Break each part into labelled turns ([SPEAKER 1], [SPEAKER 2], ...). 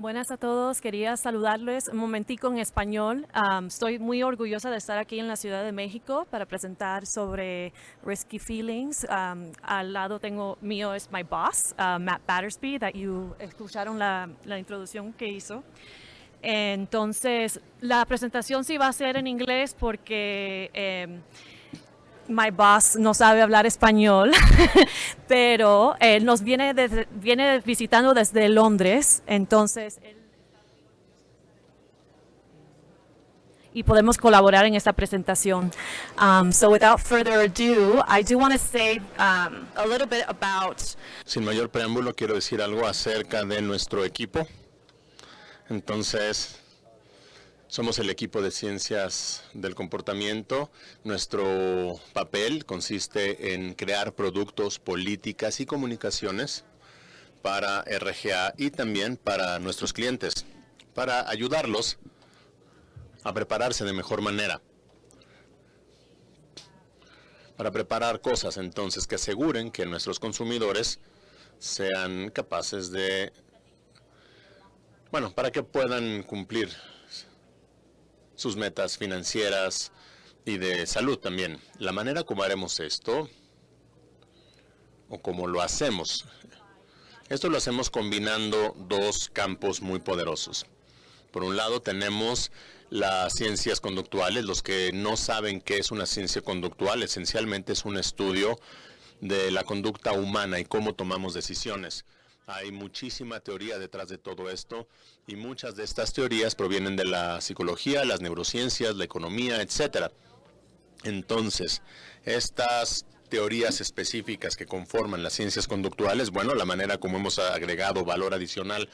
[SPEAKER 1] Buenas a todos, quería saludarles un momentico en español. Estoy muy orgullosa de estar aquí en la Ciudad de México para presentar sobre Risky Feelings. Al lado mío es my boss, Matt Battersby, that you escucharon la introducción que hizo. Entonces, la presentación sí va a ser en inglés porque my boss no sabe hablar español, pero él nos viene visitando desde Londres, entonces y podemos colaborar en esta presentación. So without further ado, I do want to say a little bit about.
[SPEAKER 2] Sin mayor preámbulo, quiero decir algo acerca de nuestro equipo. Entonces, somos el equipo de ciencias del comportamiento. Nuestro papel consiste en crear productos, políticas y comunicaciones para RGA y también para nuestros clientes, para ayudarlos a prepararse de mejor manera, para preparar cosas entonces que aseguren que nuestros consumidores sean capaces de, para que puedan cumplir sus metas financieras y de salud también. La manera como haremos esto, o como lo hacemos, esto lo hacemos combinando dos campos muy poderosos. Por un lado tenemos las ciencias conductuales. Los que no saben qué es una ciencia conductual, esencialmente es un estudio de la conducta humana y cómo tomamos decisiones. Hay muchísima teoría detrás de todo esto y muchas de estas teorías provienen de la psicología, las neurociencias, la economía, etc. Entonces, estas teorías específicas que conforman las ciencias conductuales, la manera como hemos agregado valor adicional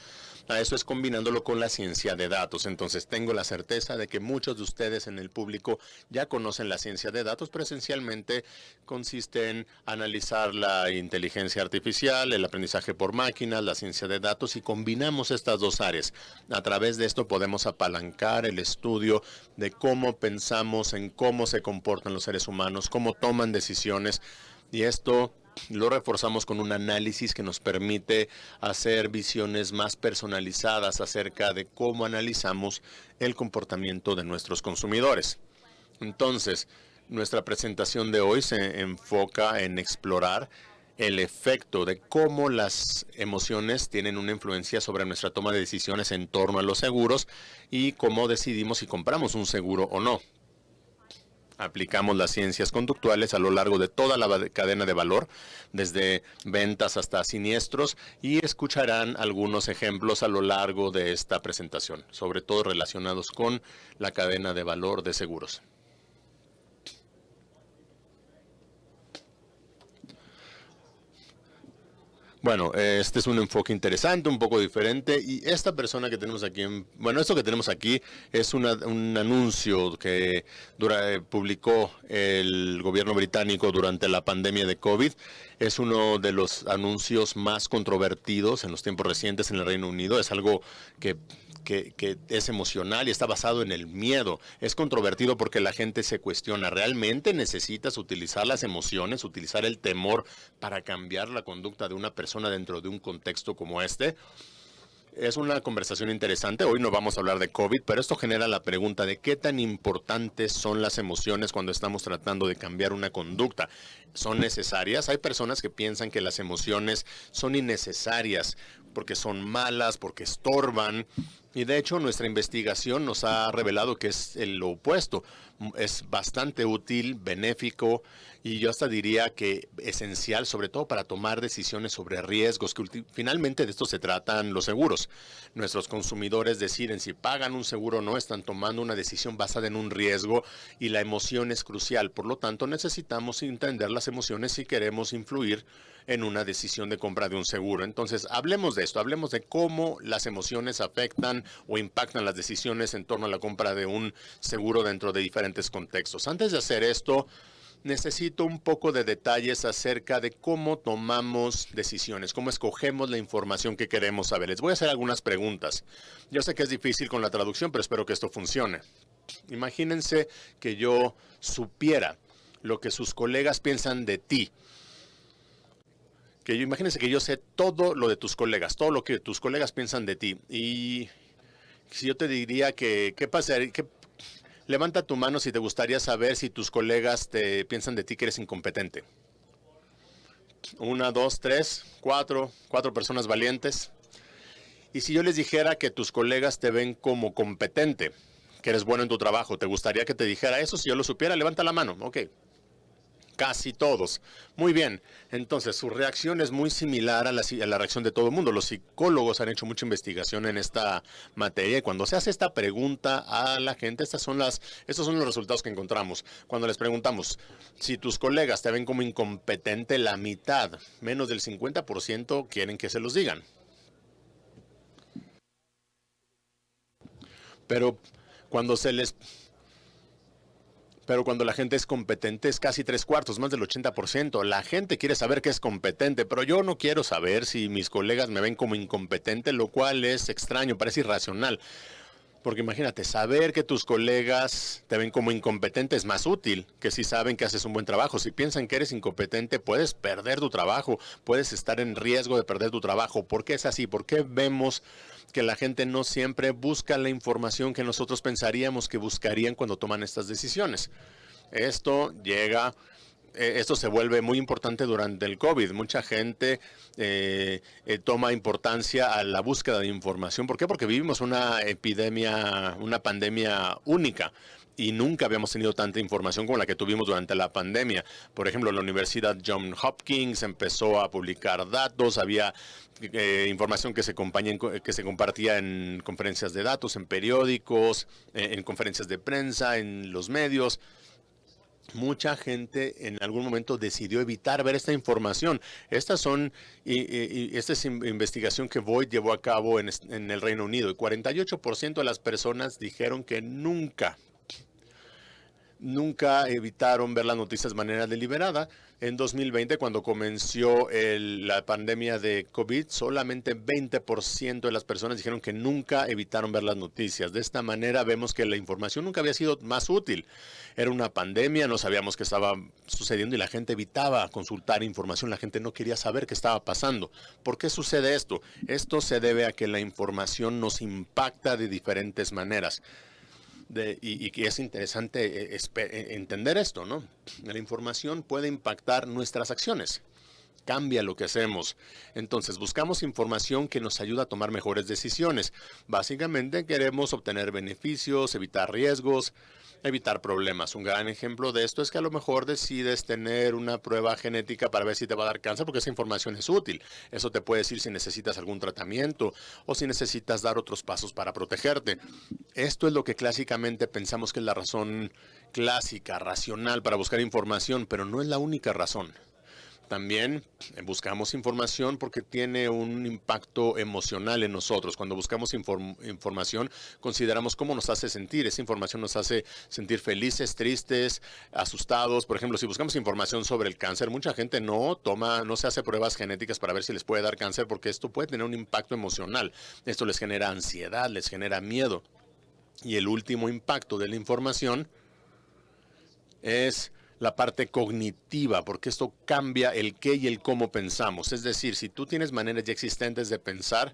[SPEAKER 2] a eso es combinándolo con la ciencia de datos. Entonces tengo la certeza de que muchos de ustedes en el público ya conocen la ciencia de datos, pero esencialmente consiste en analizar la inteligencia artificial, el aprendizaje por máquinas, la ciencia de datos, y combinamos estas dos áreas. A través de esto podemos apalancar el estudio de cómo pensamos, en cómo se comportan los seres humanos, cómo toman decisiones, y esto lo reforzamos con un análisis que nos permite hacer visiones más personalizadas acerca de cómo analizamos el comportamiento de nuestros consumidores. Entonces, nuestra presentación de hoy se enfoca en explorar el efecto de cómo las emociones tienen una influencia sobre nuestra toma de decisiones en torno a los seguros y cómo decidimos si compramos un seguro o no. Aplicamos las ciencias conductuales a lo largo de toda la cadena de valor, desde ventas hasta siniestros, y escucharán algunos ejemplos a lo largo de esta presentación, sobre todo relacionados con la cadena de valor de seguros. Este es un enfoque interesante, un poco diferente, y esta persona que tenemos aquí, esto que tenemos aquí es un anuncio que publicó el gobierno británico durante la pandemia de COVID. Es uno de los anuncios más controvertidos en los tiempos recientes en el Reino Unido. Es algo que es emocional y está basado en el miedo. Es controvertido porque la gente se cuestiona, ¿realmente necesitas utilizar las emociones, utilizar el temor para cambiar la conducta de una persona dentro de un contexto como este? Es una conversación interesante. Hoy no vamos a hablar de COVID, pero esto genera la pregunta de qué tan importantes son las emociones cuando estamos tratando de cambiar una conducta. ¿Son necesarias? Hay personas que piensan que las emociones son innecesarias porque son malas, porque estorban. Y de hecho nuestra investigación nos ha revelado que es lo opuesto. Es bastante útil, benéfico y yo hasta diría que esencial, sobre todo para tomar decisiones sobre riesgos, que finalmente de esto se tratan los seguros. Nuestros consumidores deciden si pagan un seguro o no, están tomando una decisión basada en un riesgo y la emoción es crucial. Por lo tanto, necesitamos entender las emociones si queremos influir en una decisión de compra de un seguro. Entonces, hablemos de esto, hablemos de cómo las emociones afectan o impactan las decisiones en torno a la compra de un seguro dentro de diferentes contextos. Antes de hacer esto, necesito un poco de detalles acerca de cómo tomamos decisiones, cómo escogemos la información que queremos saber. Les voy a hacer algunas preguntas. Yo sé que es difícil con la traducción, pero espero que esto funcione. Imagínense que yo supiera lo que sus colegas piensan de ti. que yo, imagínense que yo sé todo lo de tus colegas, todo lo que tus colegas piensan de ti. Y si yo te diría que, ¿qué pasaría? Levanta tu mano si te gustaría saber si tus colegas te piensan de ti que eres incompetente. Una, dos, tres, cuatro personas valientes. Y si yo les dijera que tus colegas te ven como competente, que eres bueno en tu trabajo, ¿te gustaría que te dijera eso? Si yo lo supiera, levanta la mano. Ok. Casi todos. Muy bien. Entonces, su reacción es muy similar a la reacción de todo el mundo. Los psicólogos han hecho mucha investigación en esta materia y cuando se hace esta pregunta a la gente, estos son los resultados que encontramos. Cuando les preguntamos si tus colegas te ven como incompetente, la mitad, menos del 50%, quieren que se los digan. Pero cuando la gente es competente es casi 3/4, más del 80%. La gente quiere saber que es competente, pero yo no quiero saber si mis colegas me ven como incompetente, lo cual es extraño, parece irracional. Porque imagínate, saber que tus colegas te ven como incompetente es más útil que si saben que haces un buen trabajo. Si piensan que eres incompetente, puedes perder tu trabajo, puedes estar en riesgo de perder tu trabajo. ¿Por qué es así? ¿Por qué vemos que la gente no siempre busca la información que nosotros pensaríamos que buscarían cuando toman estas decisiones? Esto se vuelve muy importante durante el COVID. Mucha gente toma importancia a la búsqueda de información. ¿Por qué? Porque vivimos una epidemia, una pandemia única. Y nunca habíamos tenido tanta información como la que tuvimos durante la pandemia. Por ejemplo, la Universidad Johns Hopkins empezó a publicar datos, había información que se compartía en conferencias de datos, en periódicos, en conferencias de prensa, en los medios. Mucha gente en algún momento decidió evitar ver esta información. Esta es investigación que Boyd llevó a cabo en el Reino Unido. Y 48% de las personas dijeron que nunca evitaron ver las noticias de manera deliberada. En 2020, cuando comenzó la pandemia de COVID, solamente 20% de las personas dijeron que nunca evitaron ver las noticias. De esta manera vemos que la información nunca había sido más útil. Era una pandemia, no sabíamos qué estaba sucediendo y la gente evitaba consultar información, la gente no quería saber qué estaba pasando. ¿Por qué sucede esto? Esto se debe a que la información nos impacta de diferentes maneras. Y que es interesante entender esto, ¿no? La información puede impactar nuestras acciones, cambia lo que hacemos. Entonces, buscamos información que nos ayuda a tomar mejores decisiones. Básicamente queremos obtener beneficios, evitar riesgos, evitar problemas. Un gran ejemplo de esto es que a lo mejor decides tener una prueba genética para ver si te va a dar cáncer porque esa información es útil. Eso te puede decir si necesitas algún tratamiento o si necesitas dar otros pasos para protegerte. Esto es lo que clásicamente pensamos que es la razón clásica, racional para buscar información, pero no es la única razón. También buscamos información porque tiene un impacto emocional en nosotros. Cuando buscamos información, consideramos cómo nos hace sentir. Esa información nos hace sentir felices, tristes, asustados. Por ejemplo, si buscamos información sobre el cáncer, mucha gente no se hace pruebas genéticas para ver si les puede dar cáncer porque esto puede tener un impacto emocional. Esto les genera ansiedad, les genera miedo. Y el último impacto de la información es la parte cognitiva, porque esto cambia el qué y el cómo pensamos. Es decir, si tú tienes maneras ya existentes de pensar,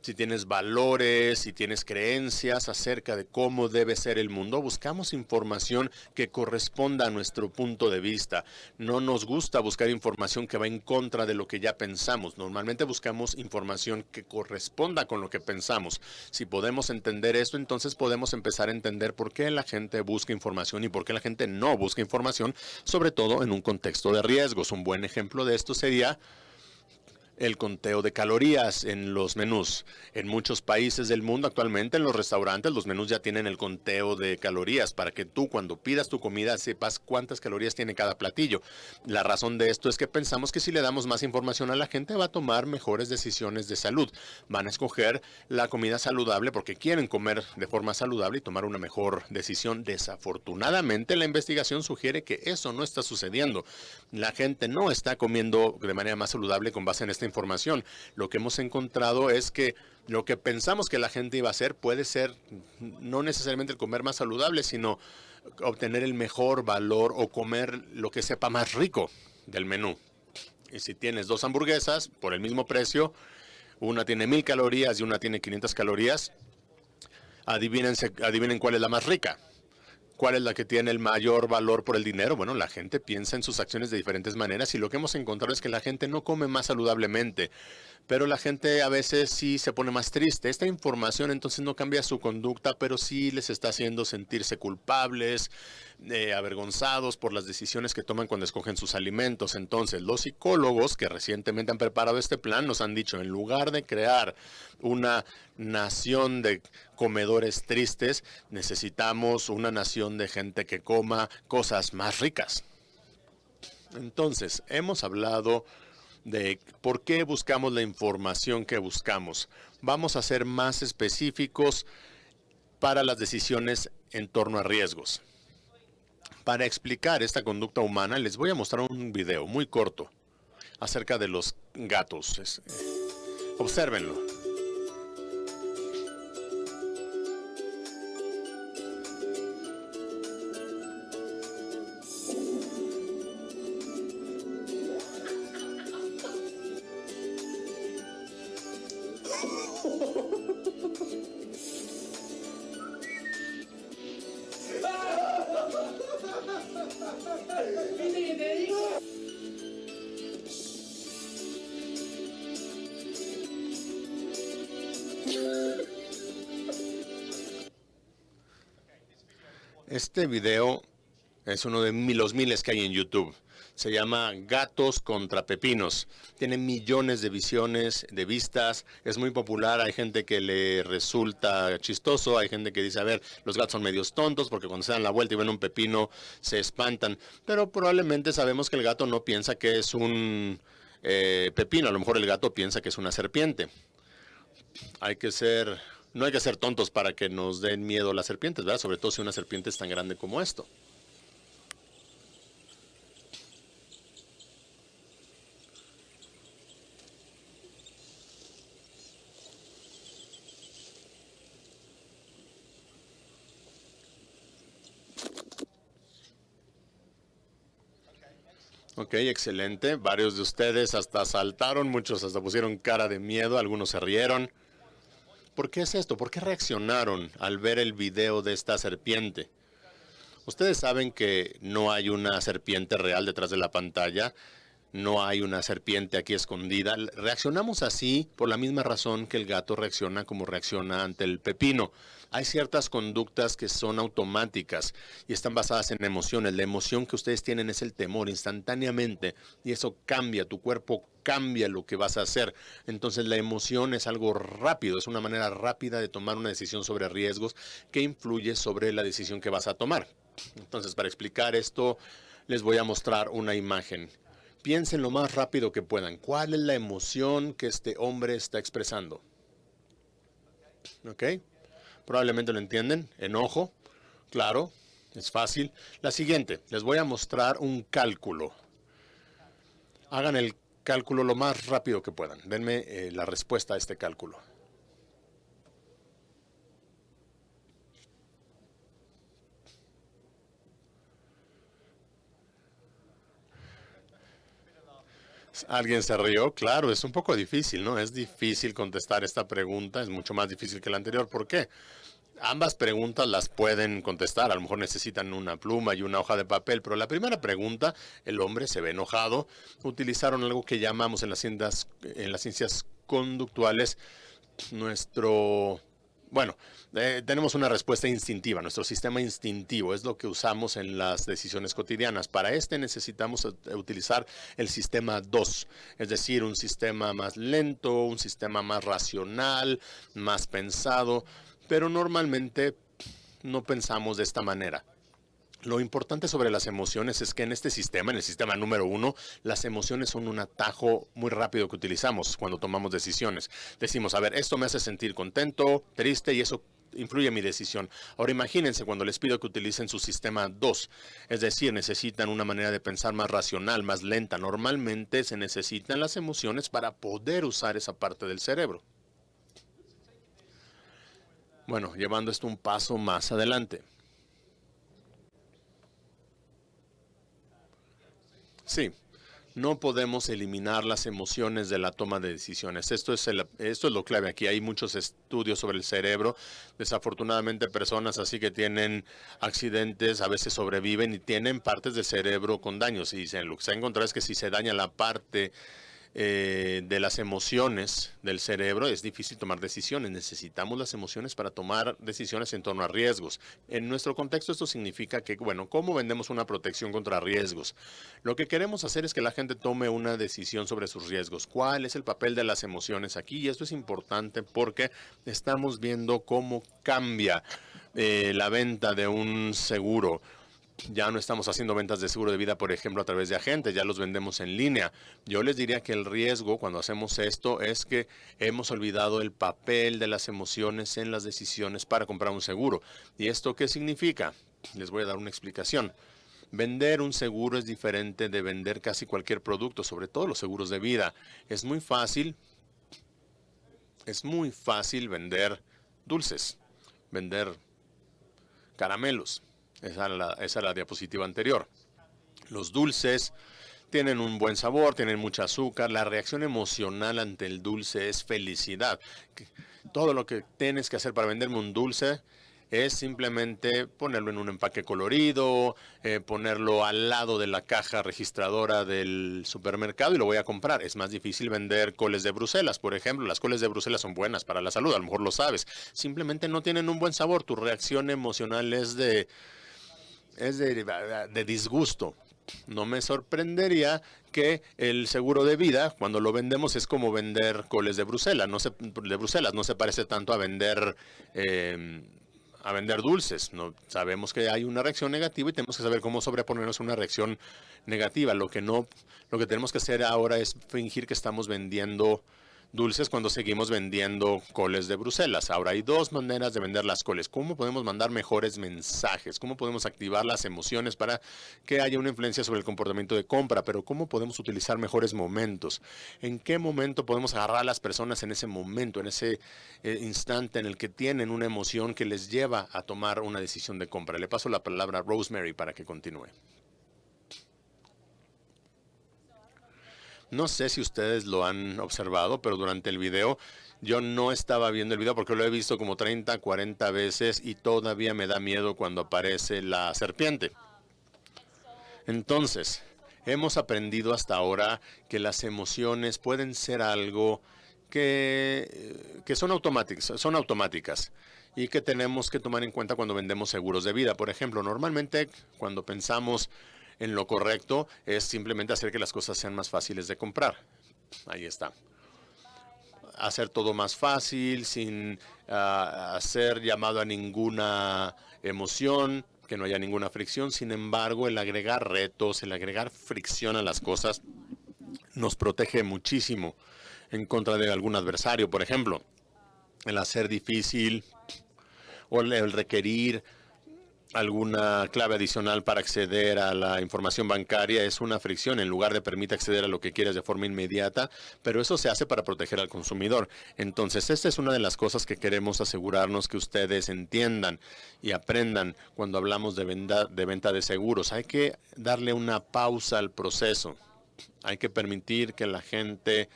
[SPEAKER 2] si tienes valores, si tienes creencias acerca de cómo debe ser el mundo, buscamos información que corresponda a nuestro punto de vista. No nos gusta buscar información que va en contra de lo que ya pensamos. Normalmente buscamos información que corresponda con lo que pensamos. Si podemos entender esto, entonces podemos empezar a entender por qué la gente busca información y por qué la gente no busca información, sobre todo en un contexto de riesgos. Un buen ejemplo de esto sería el conteo de calorías en los menús. En muchos países del mundo actualmente en los restaurantes los menús ya tienen el conteo de calorías para que tú cuando pidas tu comida sepas cuántas calorías tiene cada platillo. La razón de esto es que pensamos que si le damos más información a la gente va a tomar mejores decisiones de salud. Van a escoger la comida saludable porque quieren comer de forma saludable y tomar una mejor decisión. Desafortunadamente la investigación sugiere que eso no está sucediendo. La gente no está comiendo de manera más saludable con base en esta información. Lo que hemos encontrado es que lo que pensamos que la gente iba a hacer puede ser no necesariamente el comer más saludable, sino obtener el mejor valor o comer lo que sepa más rico del menú. Y si tienes dos hamburguesas por el mismo precio, una tiene 1000 calorías y una tiene 500 calorías, adivinen cuál es la más rica. ¿Cuál es la que tiene el mayor valor por el dinero? Bueno, la gente piensa en sus acciones de diferentes maneras y lo que hemos encontrado es que la gente no come más saludablemente, pero la gente a veces sí se pone más triste. Esta información entonces no cambia su conducta, pero sí les está haciendo sentirse culpables, avergonzados por las decisiones que toman cuando escogen sus alimentos. Entonces, los psicólogos que recientemente han preparado este plan nos han dicho, en lugar de crear una nación de comedores tristes, necesitamos una nación de gente que coma cosas más ricas. Entonces, hemos hablado de por qué buscamos la información que buscamos. Vamos a ser más específicos para las decisiones en torno a riesgos. Para explicar esta conducta humana, les voy a mostrar un video muy corto acerca de los gatos. Obsérvenlo. Este video es uno de los miles que hay en YouTube. Se llama Gatos contra Pepinos. Tiene millones de visiones, de vistas. Es muy popular. Hay gente que le resulta chistoso. Hay gente que dice, a ver, los gatos son medios tontos porque cuando se dan la vuelta y ven un pepino se espantan. Pero probablemente sabemos que el gato no piensa que es un pepino. A lo mejor el gato piensa que es una serpiente. No hay que ser tontos para que nos den miedo las serpientes, ¿verdad? Sobre todo si una serpiente es tan grande como esto. Ok, excelente. Varios de ustedes hasta saltaron, muchos hasta pusieron cara de miedo, algunos se rieron. ¿Por qué es esto? ¿Por qué reaccionaron al ver el video de esta serpiente? Ustedes saben que no hay una serpiente real detrás de la pantalla, no hay una serpiente aquí escondida. Reaccionamos así por la misma razón que el gato reacciona como reacciona ante el pepino. Hay ciertas conductas que son automáticas y están basadas en emociones. La emoción que ustedes tienen es el temor instantáneamente y eso cambia, tu cuerpo cambia lo que vas a hacer. Entonces la emoción es algo rápido, es una manera rápida de tomar una decisión sobre riesgos que influye sobre la decisión que vas a tomar. Entonces, para explicar esto, les voy a mostrar una imagen. Piensen lo más rápido que puedan. ¿Cuál es la emoción que este hombre está expresando? ¿Ok? Probablemente lo entienden. Enojo. Claro, es fácil. La siguiente, les voy a mostrar un cálculo. Hagan el cálculo lo más rápido que puedan. Denme la respuesta a este cálculo. Alguien se rió, claro, es un poco difícil, ¿no? Es difícil contestar esta pregunta, es mucho más difícil que la anterior. ¿Por qué? Ambas preguntas las pueden contestar, a lo mejor necesitan una pluma y una hoja de papel, pero la primera pregunta, el hombre se ve enojado, utilizaron algo que llamamos en las ciencias conductuales tenemos una respuesta instintiva, nuestro sistema instintivo es lo que usamos en las decisiones cotidianas. Para necesitamos utilizar el sistema 2, es decir, un sistema más lento, un sistema más racional, más pensado, pero normalmente no pensamos de esta manera. Lo importante sobre las emociones es que en este sistema, en el sistema número 1, las emociones son un atajo muy rápido que utilizamos cuando tomamos decisiones. Decimos, a ver, esto me hace sentir contento, triste y eso influye en mi decisión. Ahora imagínense cuando les pido que utilicen su sistema 2, es decir, necesitan una manera de pensar más racional, más lenta. Normalmente se necesitan las emociones para poder usar esa parte del cerebro. Bueno, llevando esto un paso más adelante. Sí, No podemos eliminar las emociones de la toma de decisiones. Esto es lo clave aquí. Hay muchos estudios sobre el cerebro. Desafortunadamente, personas así que tienen accidentes a veces sobreviven y tienen partes del cerebro con daños. Y lo que se ha encontrado es que si se daña la parte de las emociones del cerebro, es difícil tomar decisiones. Necesitamos las emociones para tomar decisiones en torno a riesgos. En nuestro contexto esto significa que, bueno, ¿cómo vendemos una protección contra riesgos? Lo que queremos hacer es que la gente tome una decisión sobre sus riesgos. ¿Cuál es el papel de las emociones aquí? Y esto es importante porque estamos viendo cómo cambia la venta de un seguro. Ya no estamos haciendo ventas de seguro de vida, por ejemplo, a través de agentes, ya los vendemos en línea. Yo les diría que el riesgo cuando hacemos esto es que hemos olvidado el papel de las emociones en las decisiones para comprar un seguro. ¿Y esto qué significa? Les voy a dar una explicación. Vender un seguro es diferente de vender casi cualquier producto, sobre todo los seguros de vida. Es muy fácil vender dulces, vender caramelos. Esa era la diapositiva anterior. Los dulces tienen un buen sabor, tienen mucho azúcar. La reacción emocional ante el dulce es felicidad. Todo lo que tienes que hacer para venderme un dulce es simplemente ponerlo en un empaque colorido, ponerlo al lado de la caja registradora del supermercado y lo voy a comprar. Es más difícil vender coles de Bruselas, por ejemplo. Las coles de Bruselas son buenas para la salud, a lo mejor lo sabes. Simplemente no tienen un buen sabor. Tu reacción emocional es de disgusto. No me sorprendería que el seguro de vida, cuando lo vendemos, es como vender coles de Bruselas. No se parece tanto a vender dulces. No, sabemos que hay una reacción negativa y tenemos que saber cómo sobreponernos a una reacción negativa. Lo que tenemos que hacer ahora es fingir que estamos vendiendo dulces cuando seguimos vendiendo coles de Bruselas. Ahora hay dos maneras de vender las coles. ¿Cómo podemos mandar mejores mensajes? ¿Cómo podemos activar las emociones para que haya una influencia sobre el comportamiento de compra? Pero ¿cómo podemos utilizar mejores momentos? ¿En qué momento podemos agarrar a las personas en ese momento, en ese instante en el que tienen una emoción que les lleva a tomar una decisión de compra? Le paso la palabra a Rosemary para que continúe. No sé si ustedes lo han observado, pero durante el video yo no estaba viendo el video porque lo he visto como 30, 40 veces y todavía me da miedo cuando aparece la serpiente. Entonces, hemos aprendido hasta ahora que las emociones pueden ser algo que son automáticas y que tenemos que tomar en cuenta cuando vendemos seguros de vida. Por ejemplo, normalmente cuando pensamos en lo correcto es simplemente hacer que las cosas sean más fáciles de comprar. Ahí está. Hacer todo más fácil, sin hacer llamado a ninguna emoción, que no haya ninguna fricción. Sin embargo, el agregar retos, el agregar fricción a las cosas, nos protege muchísimo en contra de algún adversario. Por ejemplo, el hacer difícil o el requerir alguna clave adicional para acceder a la información bancaria es una fricción en lugar de permitir acceder a lo que quieres de forma inmediata, pero eso se hace para proteger al consumidor. Entonces, esta es una de las cosas que queremos asegurarnos que ustedes entiendan y aprendan cuando hablamos de venta de seguros. Hay que darle una pausa al proceso. Hay que permitir que la gente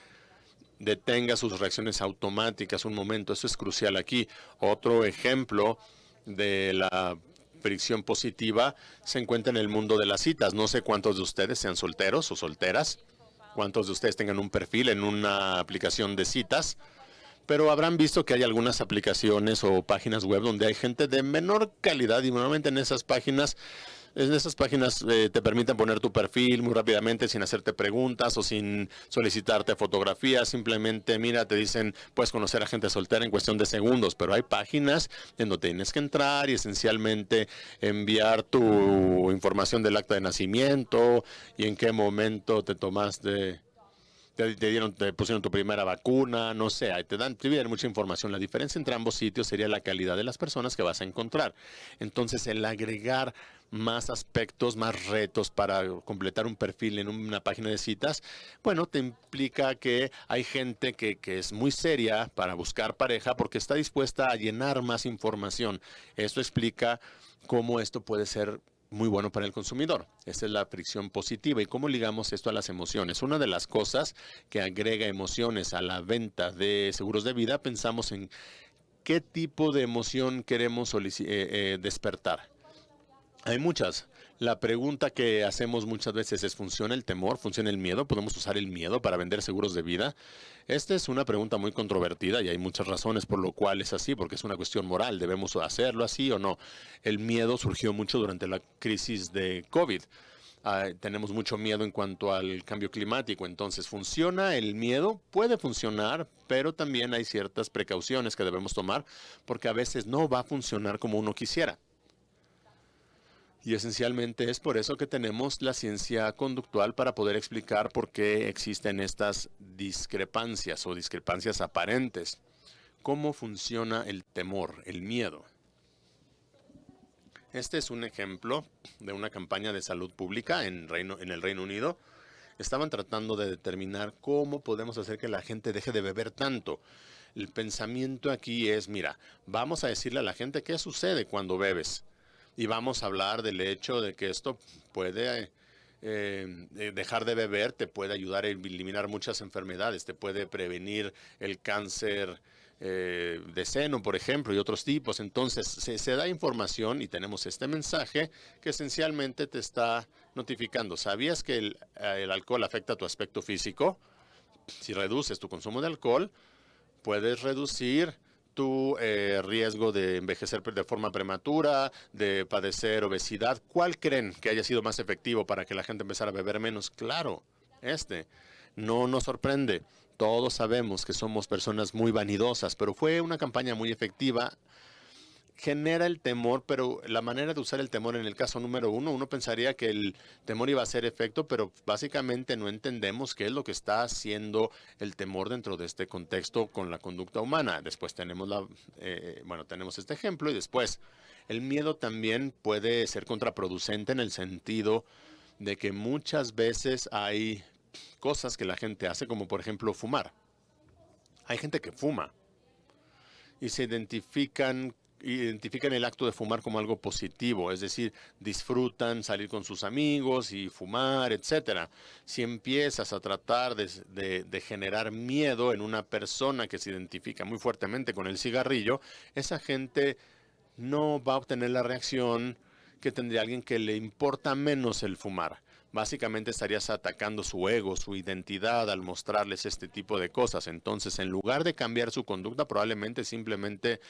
[SPEAKER 2] detenga sus reacciones automáticas un momento. Eso es crucial aquí. Otro ejemplo de la fricción positiva se encuentra en el mundo de las citas. No sé cuántos de ustedes sean solteros o solteras, cuántos de ustedes tengan un perfil en una aplicación de citas, pero habrán visto que hay algunas aplicaciones o páginas web donde hay gente de menor calidad y normalmente en esas páginas te permiten poner tu perfil muy rápidamente sin hacerte preguntas o sin solicitarte fotografías. Simplemente, mira, te dicen, puedes conocer a gente soltera en cuestión de segundos, pero hay páginas en donde tienes que entrar y esencialmente enviar tu información del acta de nacimiento y en qué momento te tomaste. Te pusieron tu primera vacuna, no sé, te piden mucha información. La diferencia entre ambos sitios sería la calidad de las personas que vas a encontrar. Entonces, el agregar más aspectos, más retos para completar un perfil en una página de citas, bueno, te implica que hay gente que es muy seria para buscar pareja porque está dispuesta a llenar más información. Esto explica cómo esto puede ser muy bueno para el consumidor. Esta es la fricción positiva. ¿Y cómo ligamos esto a las emociones? Una de las cosas que agrega emociones a la venta de seguros de vida, pensamos en qué tipo de emoción queremos despertar. Hay muchas. La pregunta que hacemos muchas veces es, ¿funciona el temor? ¿Funciona el miedo? ¿Podemos usar el miedo para vender seguros de vida? Esta es una pregunta muy controvertida y hay muchas razones por lo cual es así, porque es una cuestión moral. ¿Debemos hacerlo así o no? El miedo surgió mucho durante la crisis de COVID. Tenemos mucho miedo en cuanto al cambio climático. Entonces, ¿funciona el miedo? Puede funcionar, pero también hay ciertas precauciones que debemos tomar porque a veces no va a funcionar como uno quisiera. Y esencialmente es por eso que tenemos la ciencia conductual para poder explicar por qué existen estas discrepancias o discrepancias aparentes. ¿Cómo funciona el temor, el miedo? Este es un ejemplo de una campaña de salud pública en el Reino Unido. Estaban tratando de determinar cómo podemos hacer que la gente deje de beber tanto. El pensamiento aquí es, mira, vamos a decirle a la gente qué sucede cuando bebes. Y vamos a hablar del hecho de que esto puede dejar de beber, te puede ayudar a eliminar muchas enfermedades, te puede prevenir el cáncer de seno, por ejemplo, y otros tipos. Entonces, se da información y tenemos este mensaje que esencialmente te está notificando. ¿Sabías que el alcohol afecta tu aspecto físico? Si reduces tu consumo de alcohol, puedes reducir tu riesgo de envejecer de forma prematura, de padecer obesidad. ¿Cuál creen que haya sido más efectivo para que la gente empezara a beber menos? Claro, no nos sorprende. Todos sabemos que somos personas muy vanidosas, pero fue una campaña muy efectiva. Genera el temor, pero la manera de usar el temor en el caso número uno pensaría que el temor iba a hacer efecto, pero básicamente no entendemos qué es lo que está haciendo el temor dentro de este contexto con la conducta humana. Después tenemos tenemos este ejemplo y después el miedo también puede ser contraproducente en el sentido de que muchas veces hay cosas que la gente hace, como por ejemplo fumar. Hay gente que fuma y se identifican el acto de fumar como algo positivo, es decir, disfrutan salir con sus amigos y fumar, etcétera. Si empiezas a tratar de generar miedo en una persona que se identifica muy fuertemente con el cigarrillo, esa gente no va a obtener la reacción que tendría alguien que le importa menos el fumar. Básicamente estarías atacando su ego, su identidad al mostrarles este tipo de cosas. Entonces, en lugar de cambiar su conducta, probablemente simplemente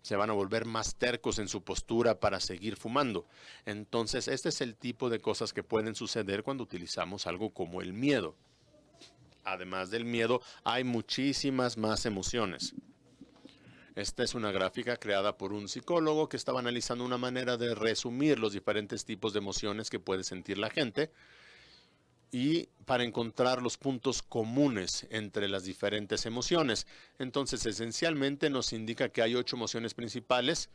[SPEAKER 2] se van a volver más tercos en su postura para seguir fumando. Entonces, este es el tipo de cosas que pueden suceder cuando utilizamos algo como el miedo. Además del miedo, hay muchísimas más emociones. Esta es una gráfica creada por un psicólogo que estaba analizando una manera de resumir los diferentes tipos de emociones que puede sentir la gente y para encontrar los puntos comunes entre las diferentes emociones. Entonces, esencialmente nos indica que hay 8 emociones principales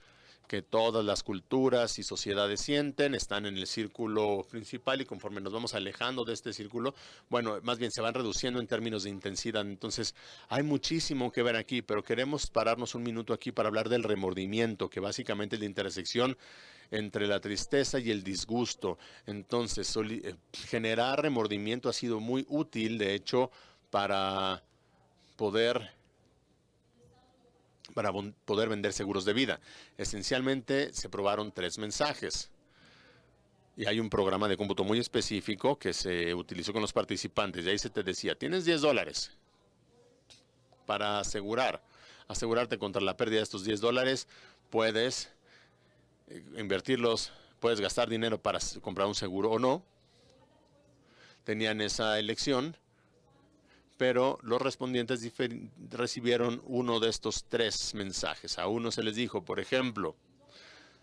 [SPEAKER 2] que todas las culturas y sociedades sienten, están en el círculo principal y conforme nos vamos alejando de este círculo, bueno, más bien se van reduciendo en términos de intensidad. Entonces, hay muchísimo que ver aquí, pero queremos pararnos un minuto aquí para hablar del remordimiento, que básicamente es la intersección entre la tristeza y el disgusto. Entonces, generar remordimiento ha sido muy útil, de hecho, para poder vender seguros de vida. Esencialmente se probaron 3 mensajes. Y hay un programa de cómputo muy específico que se utilizó con los participantes. Y ahí se te decía, tienes $10 para asegurarte contra la pérdida de estos $10. Puedes invertirlos, puedes gastar dinero para comprar un seguro o no. Tenían esa elección. Pero los respondientes recibieron uno de estos 3 mensajes. A uno se les dijo, por ejemplo,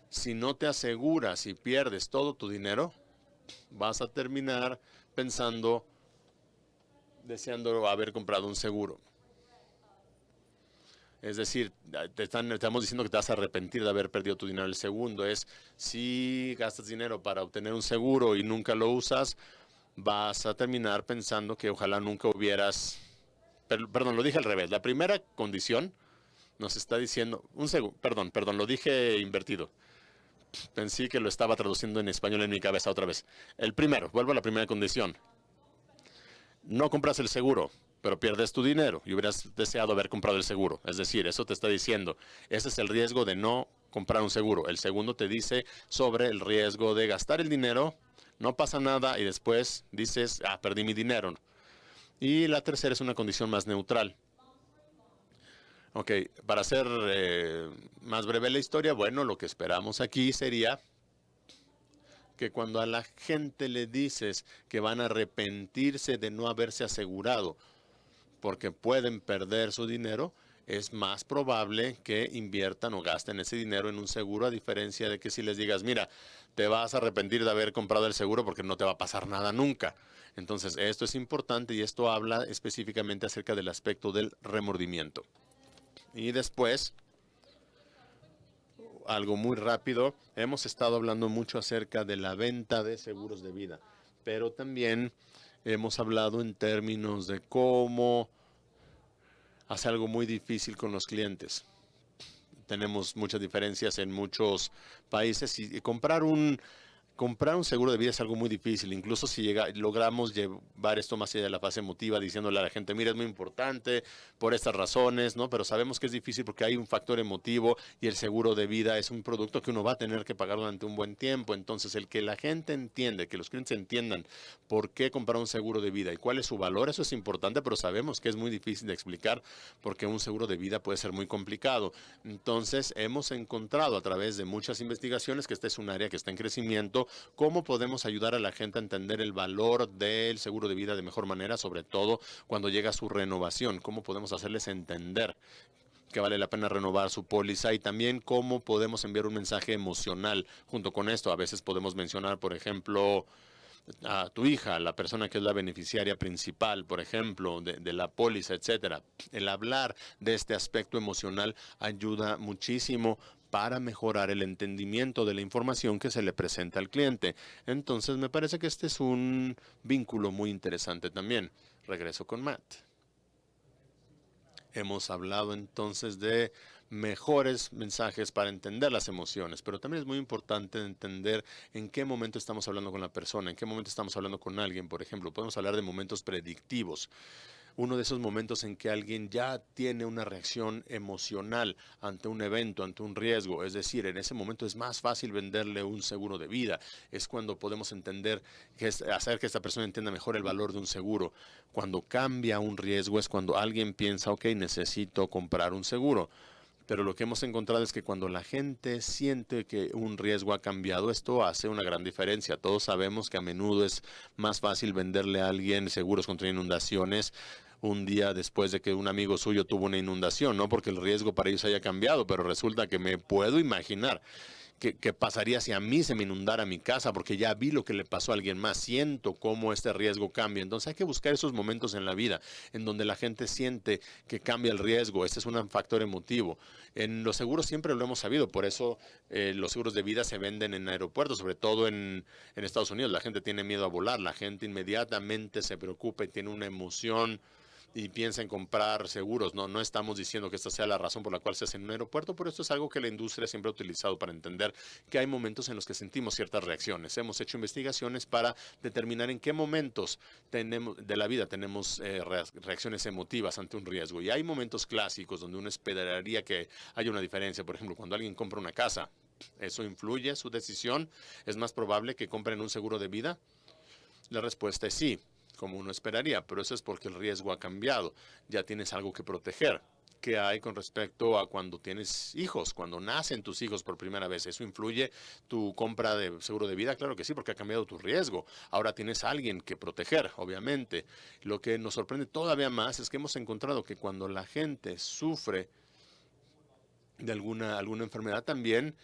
[SPEAKER 2] si no te aseguras y pierdes todo tu dinero, vas a terminar deseando haber comprado un seguro. Es decir, estamos diciendo que te vas a arrepentir de haber perdido tu dinero. El segundo es, si gastas dinero para obtener un seguro y nunca lo usas, vas a terminar pensando que ojalá nunca hubieras... Perdón, lo dije al revés. La primera condición nos está diciendo... Perdón, lo dije invertido. Pensé que lo estaba traduciendo en español en mi cabeza otra vez. El primero, vuelvo a la primera condición. No compras el seguro, pero pierdes tu dinero y hubieras deseado haber comprado el seguro. Es decir, eso te está diciendo, ese es el riesgo de no comprar un seguro. El segundo te dice sobre el riesgo de gastar el dinero, no pasa nada y después dices, perdí mi dinero. Y la tercera es una condición más neutral. Ok, para hacer más breve la historia, bueno, lo que esperamos aquí sería que cuando a la gente le dices que van a arrepentirse de no haberse asegurado porque pueden perder su dinero, es más probable que inviertan o gasten ese dinero en un seguro, a diferencia de que si les digas, mira, te vas a arrepentir de haber comprado el seguro porque no te va a pasar nada nunca. Entonces, esto es importante y esto habla específicamente acerca del aspecto del remordimiento. Y después, algo muy rápido, hemos estado hablando mucho acerca de la venta de seguros de vida, pero también hemos hablado en términos de cómo hace algo muy difícil con los clientes. Tenemos muchas diferencias en muchos países y comprar un seguro de vida es algo muy difícil, incluso si logramos llevar esto más allá de la fase emotiva, diciéndole a la gente, mira, es muy importante por estas razones, ¿no? Pero sabemos que es difícil porque hay un factor emotivo y el seguro de vida es un producto que uno va a tener que pagar durante un buen tiempo. Entonces, el que la gente entiende, que los clientes entiendan por qué comprar un seguro de vida y cuál es su valor, eso es importante, pero sabemos que es muy difícil de explicar porque un seguro de vida puede ser muy complicado. Entonces, hemos encontrado a través de muchas investigaciones que esta es un área que está en crecimiento. ¿Cómo podemos ayudar a la gente a entender el valor del seguro de vida de mejor manera, sobre todo cuando llega su renovación? ¿Cómo podemos hacerles entender que vale la pena renovar su póliza? Y también cómo podemos enviar un mensaje emocional junto con esto. A veces podemos mencionar, por ejemplo, a tu hija, la persona que es la beneficiaria principal, por ejemplo, de la póliza, etcétera. El hablar de este aspecto emocional ayuda muchísimo para mejorar el entendimiento de la información que se le presenta al cliente. Entonces, me parece que este es un vínculo muy interesante también. Regreso con Matt. Hemos hablado entonces de mejores mensajes para entender las emociones, pero también es muy importante entender en qué momento estamos hablando con la persona, en qué momento estamos hablando con alguien. Por ejemplo, podemos hablar de momentos predictivos. Uno de esos momentos en que alguien ya tiene una reacción emocional ante un evento, ante un riesgo. Es decir, en ese momento es más fácil venderle un seguro de vida. Es cuando podemos entender, hacer que esta persona entienda mejor el valor de un seguro. Cuando cambia un riesgo es cuando alguien piensa, ok, necesito comprar un seguro. Pero lo que hemos encontrado es que cuando la gente siente que un riesgo ha cambiado, esto hace una gran diferencia. Todos sabemos que a menudo es más fácil venderle a alguien seguros contra inundaciones un día después de que un amigo suyo tuvo una inundación, no porque el riesgo para ellos haya cambiado, pero resulta que me puedo imaginar qué pasaría si a mí se me inundara mi casa, porque ya vi lo que le pasó a alguien más, siento cómo este riesgo cambia. Entonces hay que buscar esos momentos en la vida en donde la gente siente que cambia el riesgo. Este es un factor emotivo. En los seguros siempre lo hemos sabido, por eso los seguros de vida se venden en aeropuertos, sobre todo en Estados Unidos. La gente tiene miedo a volar, la gente inmediatamente se preocupa y tiene una emoción y piensa en comprar seguros. No estamos diciendo que esta sea la razón por la cual se hace en un aeropuerto, pero esto es algo que la industria siempre ha utilizado para entender que hay momentos en los que sentimos ciertas reacciones. Hemos hecho investigaciones para determinar en qué momentos de la vida tenemos reacciones emotivas ante un riesgo. Y hay momentos clásicos donde uno esperaría que haya una diferencia. Por ejemplo, cuando alguien compra una casa, ¿eso influye su decisión? ¿Es más probable que compren un seguro de vida? La respuesta es sí, como uno esperaría, pero eso es porque el riesgo ha cambiado. Ya tienes algo que proteger. ¿Qué hay con respecto a cuando tienes hijos, cuando nacen tus hijos por primera vez? ¿Eso influye tu compra de seguro de vida? Claro que sí, porque ha cambiado tu riesgo. Ahora tienes a alguien que proteger, obviamente. Lo que nos sorprende todavía más es que hemos encontrado que cuando la gente sufre de alguna enfermedad también,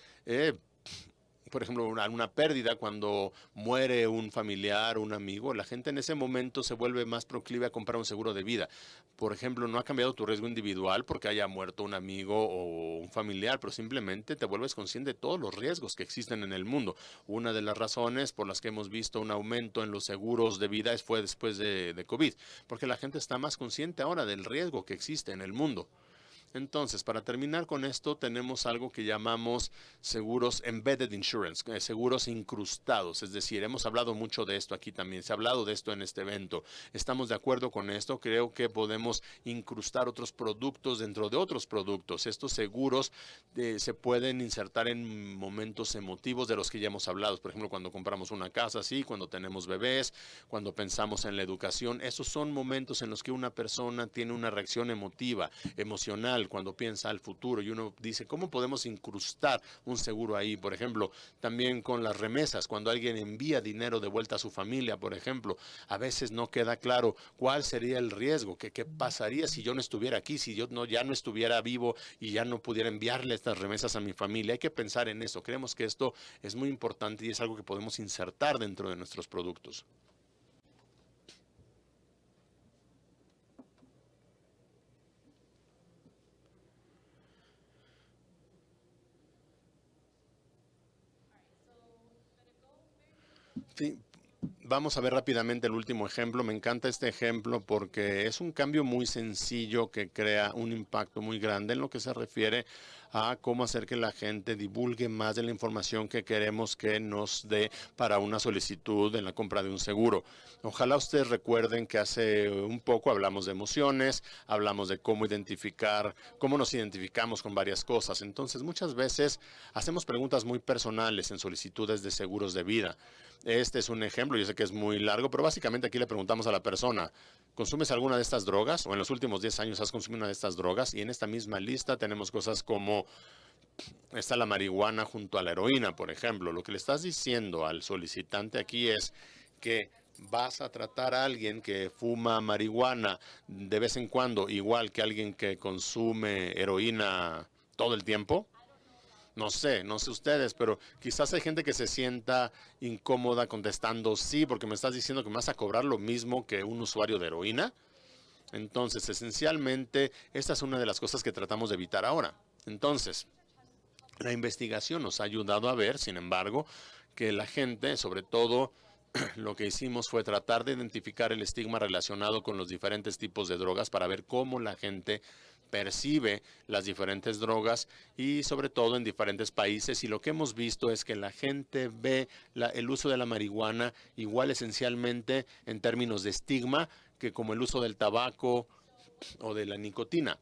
[SPEAKER 2] por ejemplo, una pérdida, cuando muere un familiar, un amigo, la gente en ese momento se vuelve más proclive a comprar un seguro de vida. Por ejemplo, no ha cambiado tu riesgo individual porque haya muerto un amigo o un familiar, pero simplemente te vuelves consciente de todos los riesgos que existen en el mundo. Una de las razones por las que hemos visto un aumento en los seguros de vida fue después de COVID, porque la gente está más consciente ahora del riesgo que existe en el mundo. Entonces, para terminar con esto, tenemos algo que llamamos seguros embedded insurance, seguros incrustados. Es decir, hemos hablado mucho de esto aquí también, se ha hablado de esto en este evento. Estamos de acuerdo con esto, creo que podemos incrustar otros productos dentro de otros productos. Estos seguros se pueden insertar en momentos emotivos de los que ya hemos hablado. Por ejemplo, cuando compramos una casa, sí, cuando tenemos bebés, cuando pensamos en la educación. Esos son momentos en los que una persona tiene una reacción emotiva, emocional, cuando piensa al futuro y uno dice, ¿cómo podemos incrustar un seguro ahí? Por ejemplo, también con las remesas, cuando alguien envía dinero de vuelta a su familia, por ejemplo, a veces no queda claro cuál sería el riesgo, qué pasaría si yo no estuviera aquí, si yo ya no estuviera vivo y ya no pudiera enviarle estas remesas a mi familia. Hay que pensar en eso. Creemos que esto es muy importante y es algo que podemos insertar dentro de nuestros productos. Sí, vamos a ver rápidamente el último ejemplo. Me encanta este ejemplo porque es un cambio muy sencillo que crea un impacto muy grande en lo que se refiere a cómo hacer que la gente divulgue más de la información que queremos que nos dé para una solicitud en la compra de un seguro. Ojalá ustedes recuerden que hace un poco hablamos de emociones, hablamos de cómo identificar, cómo nos identificamos con varias cosas. Entonces, muchas veces hacemos preguntas muy personales en solicitudes de seguros de vida. Este es un ejemplo, yo sé que es muy largo, pero básicamente aquí le preguntamos a la persona, ¿consumes alguna de estas drogas? ¿O en los últimos 10 años has consumido una de estas drogas? Y en esta misma lista tenemos cosas como, está la marihuana junto a la heroína, por ejemplo. Lo que le estás diciendo al solicitante aquí es que vas a tratar a alguien que fuma marihuana de vez en cuando, igual que alguien que consume heroína todo el tiempo. No sé ustedes, pero quizás hay gente que se sienta incómoda contestando sí, porque me estás diciendo que me vas a cobrar lo mismo que un usuario de heroína. Entonces, esencialmente, esta es una de las cosas que tratamos de evitar ahora. Entonces, la investigación nos ha ayudado a ver, sin embargo, que la gente, sobre todo, lo que hicimos fue tratar de identificar el estigma relacionado con los diferentes tipos de drogas para ver cómo la gente percibe las diferentes drogas y sobre todo en diferentes países. Y lo que hemos visto es que la gente ve el uso de la marihuana igual esencialmente en términos de estigma que como el uso del tabaco o de la nicotina.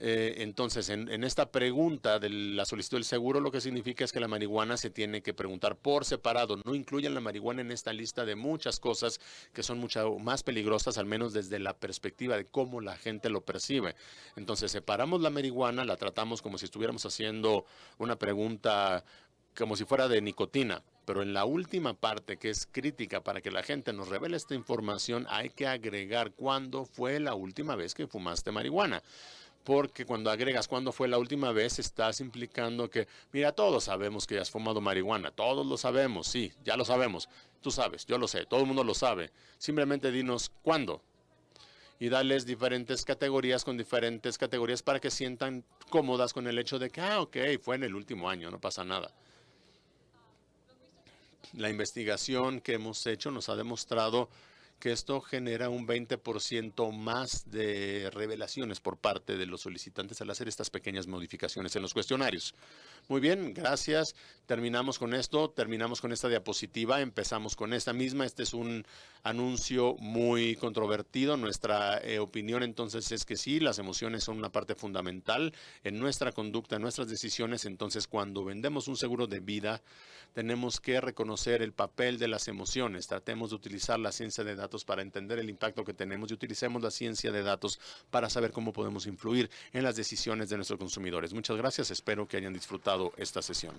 [SPEAKER 2] Entonces, en esta pregunta de la solicitud del seguro, lo que significa es que la marihuana se tiene que preguntar por separado. No incluyen la marihuana en esta lista de muchas cosas que son mucho más peligrosas, al menos desde la perspectiva de cómo la gente lo percibe. Entonces, separamos la marihuana, la tratamos como si estuviéramos haciendo una pregunta como si fuera de nicotina. Pero en la última parte, que es crítica para que la gente nos revele esta información, hay que agregar cuándo fue la última vez que fumaste marihuana. Porque cuando agregas cuándo fue la última vez, estás implicando que, mira, todos sabemos que has fumado marihuana, todos lo sabemos, sí, ya lo sabemos, tú sabes, yo lo sé, todo el mundo lo sabe. Simplemente dinos cuándo y darles diferentes categorías con diferentes categorías para que sientan cómodas con el hecho de que, ok, fue en el último año, no pasa nada. La investigación que hemos hecho nos ha demostrado que esto genera un 20% más de revelaciones por parte de los solicitantes al hacer estas pequeñas modificaciones en los cuestionarios. Muy bien, gracias. Terminamos con esto, terminamos con esta diapositiva, empezamos con esta misma. Este es un anuncio muy controvertido. Nuestra opinión entonces es que sí, las emociones son una parte fundamental en nuestra conducta, en nuestras decisiones. Entonces, cuando vendemos un seguro de vida, tenemos que reconocer el papel de las emociones. Tratemos de utilizar la ciencia de datos para entender el impacto que tenemos y utilicemos la ciencia de datos para saber cómo podemos influir en las decisiones de nuestros consumidores. Muchas gracias, espero que hayan disfrutado esta sesión.